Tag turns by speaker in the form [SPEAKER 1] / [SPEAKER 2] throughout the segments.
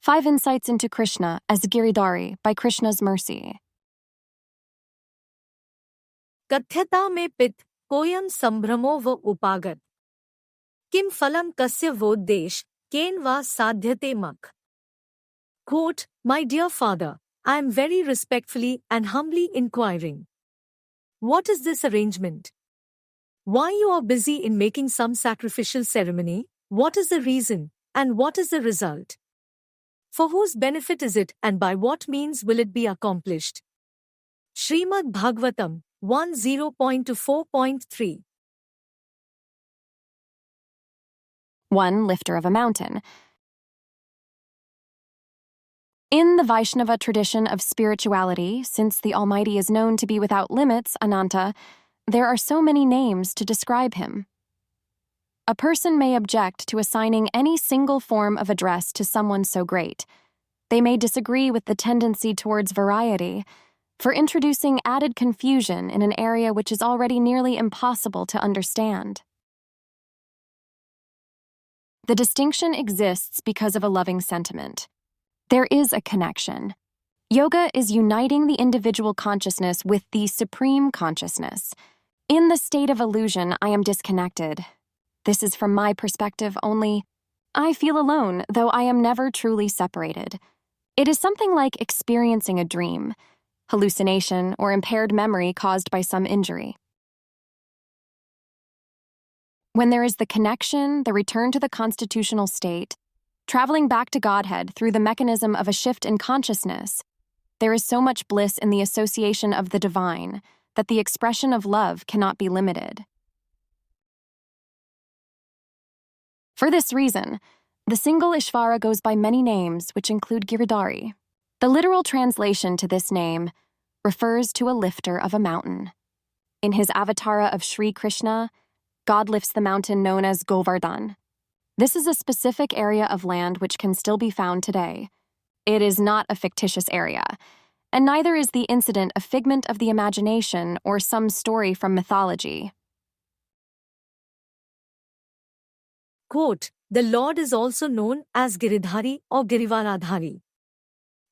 [SPEAKER 1] 5 Insights into Krishna as Giridhari by Krishna's Mercy.
[SPEAKER 2] कथ्यता में पित कोयम संभ्रमो व उपागत किम फलम कस्य वोद्देश केन वा साध्यते मख. Quote, My dear father, I am very respectfully and humbly inquiring. What is this arrangement? Why you are busy in making some sacrificial ceremony? What is the reason, and what is the result? For whose benefit is it, and by what means will it be accomplished? Shrimad Bhagavatam 10.4.3.
[SPEAKER 1] 1. Lifter of a mountain. In the Vaishnava tradition of spirituality, since the Almighty is known to be without limits, Ananta, there are so many names to describe him. A person may object to assigning any single form of address to someone so great. They may disagree with the tendency towards variety, for introducing added confusion in an area which is already nearly impossible to understand. The distinction exists because of a loving sentiment. There is a connection. Yoga is uniting the individual consciousness with the supreme consciousness. In the state of illusion, I am disconnected. This is from my perspective only. I feel alone, though I am never truly separated. It is something like experiencing a dream, hallucination, or impaired memory caused by some injury. When there is the connection, the return to the constitutional state, traveling back to Godhead through the mechanism of a shift in consciousness, there is so much bliss in the association of the divine that the expression of love cannot be limited. For this reason, the single Ishvara goes by many names, which include Giridhari. The literal translation to this name refers to a lifter of a mountain. In his avatara of Sri Krishna, God lifts the mountain known as Govardhan. This is a specific area of land which can still be found today. It is not a fictitious area, and neither is the incident a figment of the imagination or some story from mythology.
[SPEAKER 2] Quote, The Lord is also known as Giridhari or Girivaradhari.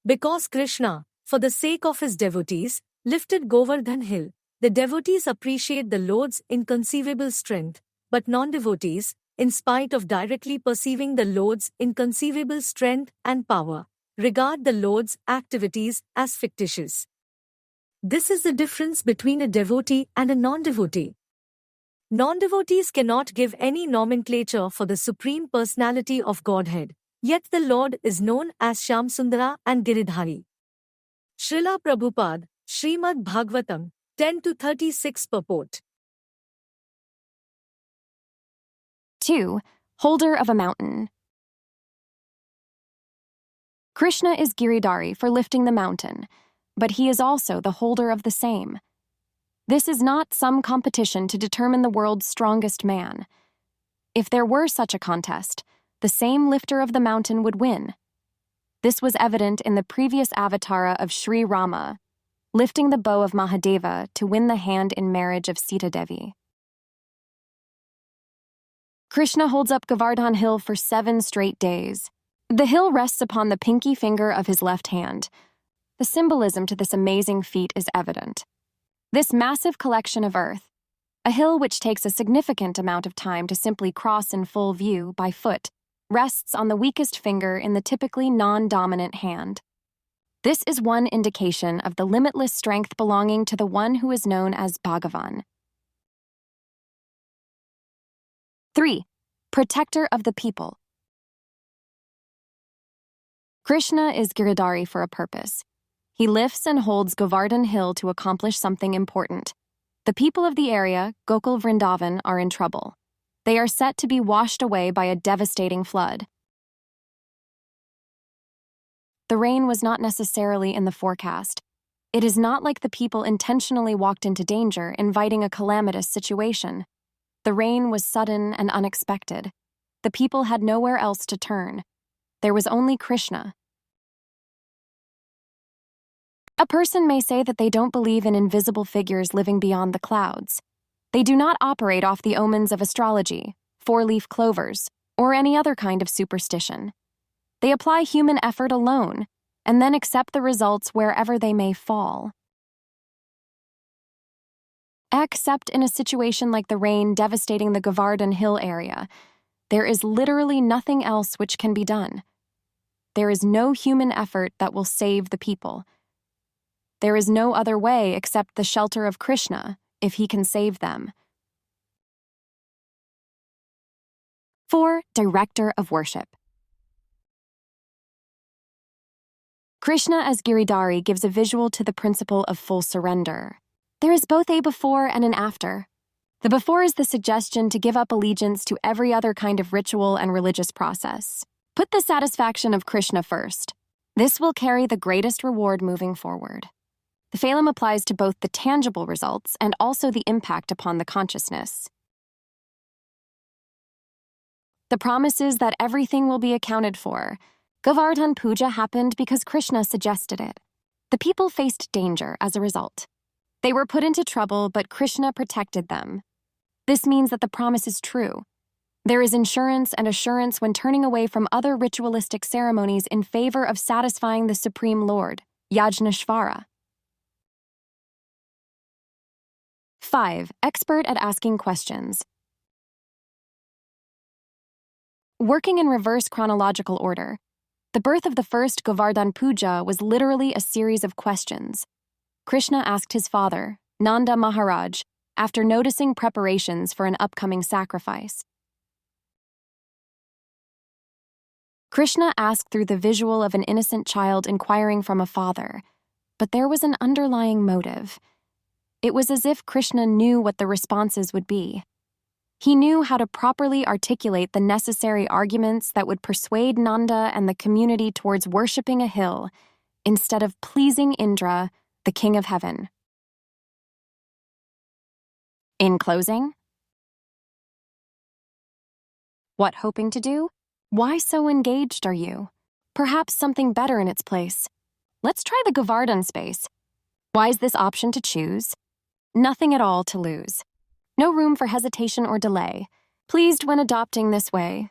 [SPEAKER 2] Because Krishna, for the sake of his devotees, lifted Govardhan hill, the devotees appreciate the Lord's inconceivable strength, but non-devotees, in spite of directly perceiving the Lord's inconceivable strength and power, regard the Lord's activities as fictitious. This is the difference between a devotee and a non-devotee. Non-devotees cannot give any nomenclature for the Supreme Personality of Godhead, yet the Lord is known as Shyamsundara and Giridhari. Srila Prabhupada, Shrimad Bhagavatam 10-36 purport.
[SPEAKER 1] 2. Holder of a mountain. Krishna is Giridhari for lifting the mountain, but he is also the holder of the same. This is not some competition to determine the world's strongest man. If there were such a contest, the same lifter of the mountain would win. This was evident in the previous avatara of Sri Rama, lifting the bow of Mahadeva to win the hand in marriage of Sita Devi. Krishna holds up Govardhan hill for 7 straight days. The hill rests upon the pinky finger of his left hand. The symbolism to this amazing feat is evident. This massive collection of earth, a hill which takes a significant amount of time to simply cross in full view by foot, rests on the weakest finger in the typically non-dominant hand. This is one indication of the limitless strength belonging to the one who is known as Bhagavan. 3. Protector of the people. Krishna is Giridhari for a purpose. He lifts and holds Govardhan hill to accomplish something important. The people of the area, Gokul Vrindavan, are in trouble. They are set to be washed away by a devastating flood. The rain was not necessarily in the forecast. It is not like the people intentionally walked into danger, inviting a calamitous situation. The rain was sudden and unexpected. The people had nowhere else to turn. There was only Krishna. A person may say that they don't believe in invisible figures living beyond the clouds. They do not operate off the omens of astrology, 4-leaf clovers, or any other kind of superstition. They apply human effort alone, and then accept the results wherever they may fall. Except in a situation like the rain devastating the Govardhan Hill area, there is literally nothing else which can be done. There is no human effort that will save the people. There is no other way except the shelter of Krishna, if he can save them. 4. Director of worship. Krishna as Giridhari gives a visual to the principle of full surrender. There is both a before and an after. The before is the suggestion to give up allegiance to every other kind of ritual and religious process. Put the satisfaction of Krishna first. This will carry the greatest reward moving forward. The phelim applies to both the tangible results and also the impact upon the consciousness. The promise is that everything will be accounted for. Govardhan Puja happened because Krishna suggested it. The people faced danger as a result. They were put into trouble, but Krishna protected them. This means that the promise is true. There is insurance and assurance when turning away from other ritualistic ceremonies in favor of satisfying the Supreme Lord, Yajneshvara. 5. Expert at asking questions. Working in reverse chronological order, the birth of the first Govardhan Puja was literally a series of questions. Krishna asked his father, Nanda Maharaj, after noticing preparations for an upcoming sacrifice. Krishna asked through the visual of an innocent child inquiring from a father, but there was an underlying motive. It was as if Krishna knew what the responses would be. He knew how to properly articulate the necessary arguments that would persuade Nanda and the community towards worshipping a hill instead of pleasing Indra, the king of heaven. In closing, what hoping to do? Why so engaged are you? Perhaps something better in its place. Let's try the Govardhan space. Why is this option to choose? Nothing at all to lose. No room for hesitation or delay. Pleased when adopting this way,